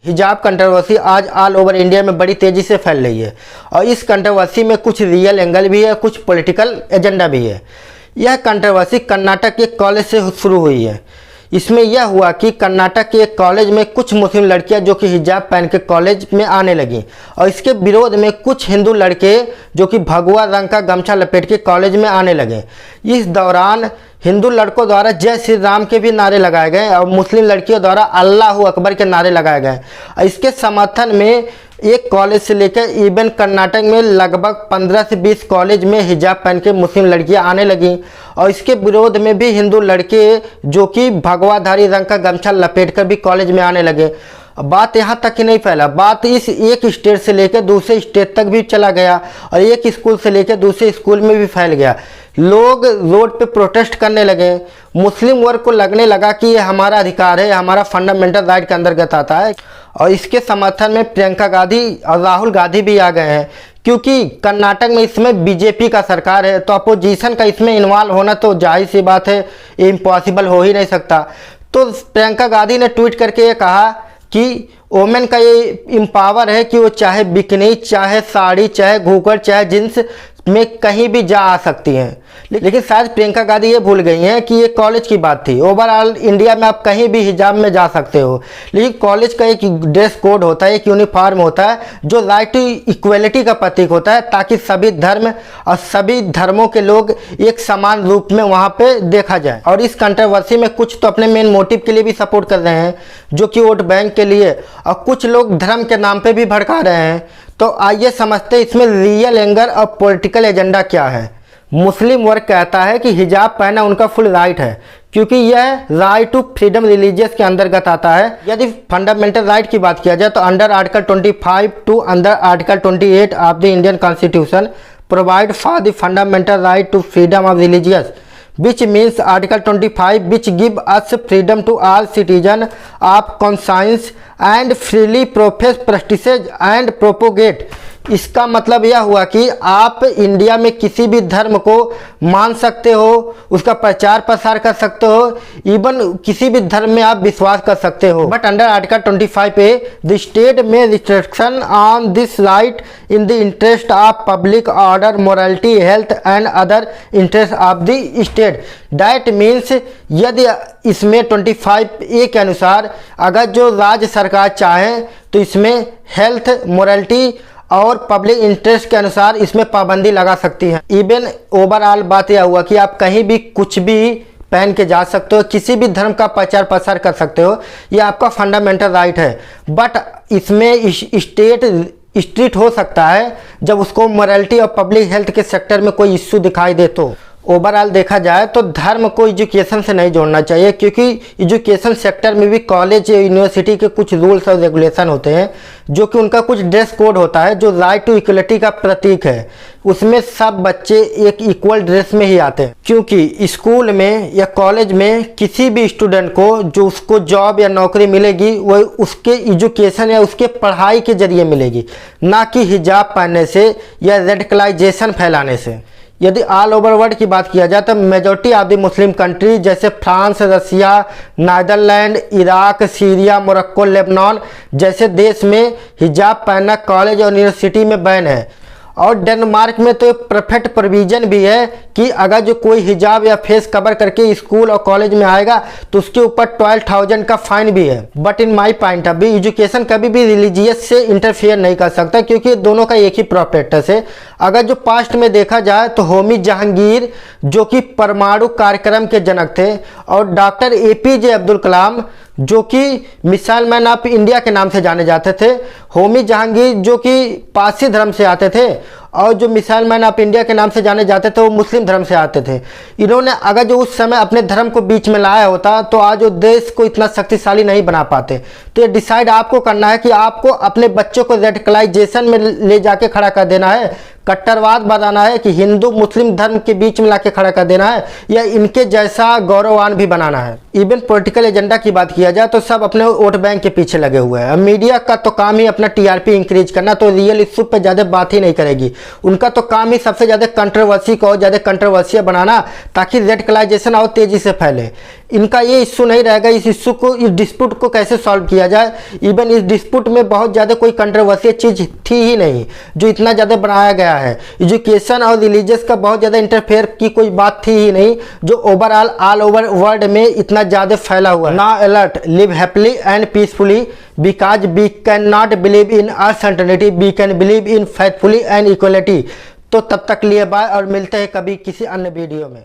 हिजाब कंट्रोवर्सी आज all over India में बड़ी तेज़ी से फैल रही है और इस कंट्रोवर्सी में कुछ रियल एंगल भी है, कुछ पॉलिटिकल एजेंडा भी है। यह कंट्रोवर्सी कर्नाटक के कॉलेज से शुरू हुई है। इसमें यह हुआ कि कर्नाटक के एक कॉलेज में कुछ मुस्लिम लड़कियां जो कि हिजाब पहन के कॉलेज में आने लगीं और इसके विरोध में कुछ हिंदू लड़के जो कि भगवा रंग का गमछा लपेट के कॉलेज में आने लगे। इस दौरान हिंदू लड़कों द्वारा जय श्री राम के भी नारे लगाए गए और मुस्लिम लड़कियों द्वारा अल्लाह अकबर के नारे लगाए गए। इसके समर्थन में एक कॉलेज से लेकर इवन कर्नाटक में लगभग 15 से 20 कॉलेज में हिजाब पहन के मुस्लिम लड़कियां आने लगीं और इसके विरोध में भी हिंदू लड़के जो कि भगवाधारी रंग का गमछा लपेटकर भी कॉलेज में आने लगे। बात यहाँ तक ही नहीं फैला, बात इस एक स्टेट से लेकर दूसरे स्टेट तक भी चला गया और एक स्कूल से लेकर दूसरे स्कूल में भी फैल गया। लोग रोड पे प्रोटेस्ट करने लगे। मुस्लिम वर्ग को लगने लगा कि ये हमारा अधिकार है, हमारा फंडामेंटल राइट के अंतर्गत आता है और इसके समर्थन में प्रियंका गांधी और राहुल गांधी भी आ गए हैं क्योंकि कर्नाटक में इसमें बीजेपी का सरकार है तो अपोजिशन का इसमें इन्वॉल्व होना तो जाहिर सी बात है, इम्पॉसिबल हो ही नहीं सकता। तो प्रियंका गांधी ने ट्वीट करके ये कहा कि वोमेन का ये इम्पावर है कि वो चाहे बिकनी, चाहे साड़ी, चाहे घूंघट, चाहे जींस में कहीं भी जा आ सकती हैं। लेकिन शायद प्रियंका गांधी ये भूल गई हैं कि ये कॉलेज की बात थी। ओवरऑल इंडिया में आप कहीं भी हिजाब में जा सकते हो, लेकिन कॉलेज का एक ड्रेस कोड होता है, एक यूनिफॉर्म होता है जो राइट टू इक्वलिटी का प्रतीक होता है ताकि सभी धर्म और सभी धर्मों के लोग एक समान रूप में वहाँ पे देखा जाए। और इस कंट्रोवर्सी में कुछ तो अपने मेन मोटिव के लिए भी सपोर्ट कर रहे हैं जो कि वोट बैंक के लिए, और कुछ लोग धर्म के नाम पर भी भड़का रहे हैं। तो आइए समझते हैं इसमें रियल एंगर और पॉलिटिकल एजेंडा क्या है। मुस्लिम वर्ग कहता है कि हिजाब पहनना उनका फुल राइट है क्योंकि यह राइट टू फ्रीडम रिलीजियस के अंतर्गत आता है। यदि फंडामेंटल राइट की बात किया जाए तो under article 25 to under article 28 of the Indian constitution provide for the fundamental right to freedom of religious which means article 25 which give us freedom to all citizen of conscience and freely profess practices and propagate। इसका मतलब यह हुआ कि आप India में किसी भी धर्म को मान सकते हो, उसका प्रचार प्रसार कर सकते हो, इवन किसी भी धर्म में आप विश्वास कर सकते हो। बट अंडर आर्टिकल 25 पे द स्टेट में restriction on this right in the interest of public order, morality, health and other interest of the state. That means यदि इसमें 25A के अनुसार अगर जो राज्य सरकार चाहे तो इसमें हेल्थ, मोरालिटी और पब्लिक इंटरेस्ट के अनुसार इसमें पाबंदी लगा सकती है। इवन ओवरऑल बात यह हुआ कि आप कहीं भी कुछ भी पहन के जा सकते हो, किसी भी धर्म का प्रचार प्रसार कर सकते हो, यह आपका फंडामेंटल राइट है। बट इसमें स्टेट स्ट्रिक्ट हो सकता है जब उसको मोरालिटी और पब्लिक हेल्थ के सेक्टर में कोई इश्यू दिखाई दे। तो ओवरऑल देखा जाए तो धर्म को एजुकेशन से नहीं जोड़ना चाहिए क्योंकि एजुकेशन सेक्टर में भी कॉलेज यूनिवर्सिटी के कुछ रूल्स और रेगुलेशन होते हैं जो कि उनका कुछ ड्रेस कोड होता है जो राइट टू इक्वलिटी का प्रतीक है। उसमें सब बच्चे एक इक्वल ड्रेस में ही आते हैं क्योंकि स्कूल में या कॉलेज में किसी भी स्टूडेंट को जो उसको जॉब या नौकरी मिलेगी वो उसके एजुकेशन या उसके पढ़ाई के जरिए मिलेगी, ना कि हिजाब पहनने से या रेडिकलाइजेशन फैलाने से। यदि ऑल ओवर वर्ल्ड की बात किया जाए तो majority of the Muslim country जैसे France, Russia, Netherlands, Iraq, Syria, Morocco, Lebanon जैसे देश में हिजाब पहनना कॉलेज और यूनिवर्सिटी में बैन है। और डेनमार्क में तो परफेक्ट प्रोविजन भी है कि अगर जो कोई हिजाब या फेस कवर करके स्कूल और कॉलेज में आएगा तो उसके ऊपर 12,000 का फाइन भी है। But in my point of view education कभी भी रिलीजियस से इंटरफेयर नहीं कर सकता क्योंकि दोनों का एक ही प्रॉपर्टस है। अगर जो पास्ट में देखा जाए तो होमी जहांगीर जो कि परमाणु कार्यक्रम के जनक थे और डॉक्टर APJ अब्दुल कलाम जो कि मिसाइल मैन ऑफ इंडिया के नाम से जाने जाते थे, होमी जहांगीर जो कि पारसी धर्म से आते थे और जो मिसाइल मैन ऑफ इंडिया के नाम से जाने जाते थे वो मुस्लिम धर्म से आते थे। इन्होंने अगर जो उस समय अपने धर्म को बीच में लाया होता तो आज वो देश को इतना शक्तिशाली नहीं बना पाते। तो ये डिसाइड आपको करना है कि आपको अपने बच्चों को रेडिकलाइजेशन में ले जाके खड़ा कर देना है, कट्टरवाद बनाना है कि हिंदू मुस्लिम धर्म के बीच में लाके खड़ा कर देना है या इनके जैसा गौरवान भी बनाना है। इवन पॉलिटिकल एजेंडा की बात किया जाए तो सब अपने वोट बैंक के पीछे लगे हुए हैं। मीडिया का तो काम ही अपना TRP इंक्रीज करना, तो रियल इश्यू पे ज़्यादा बात ही नहीं करेगी। उनका तो काम ही सबसे ज़्यादा कंट्रोवर्सी को ज़्यादा कंट्रोवर्सियाँ बनाना ताकि रेडिकलाइजेशन और तेज़ी से फैले। इनका ये इश्यू नहीं रहेगा। इस इश्यू को, इस डिस्प्यूट को कैसे सॉल्व किया जाए। इवन इस डिस्प्यूट में बहुत ज़्यादा कोई कंट्रोवर्शियल चीज़ थी ही नहीं जो इतना ज़्यादा बनाया गया है। एजुकेशन और रिलीजियस का बहुत ज़्यादा इंटरफेयर की कोई बात थी ही नहीं जो ओवरऑल ऑल ओवर वर्ल्ड में इतना ज़्यादा फैला हुआ है। Now alert, live happily and peacefully because we can not believe in uncertainty, we can believe in faithfully and equality. तो तब तक लिए बाय और मिलते हैं कभी किसी अन्य वीडियो में।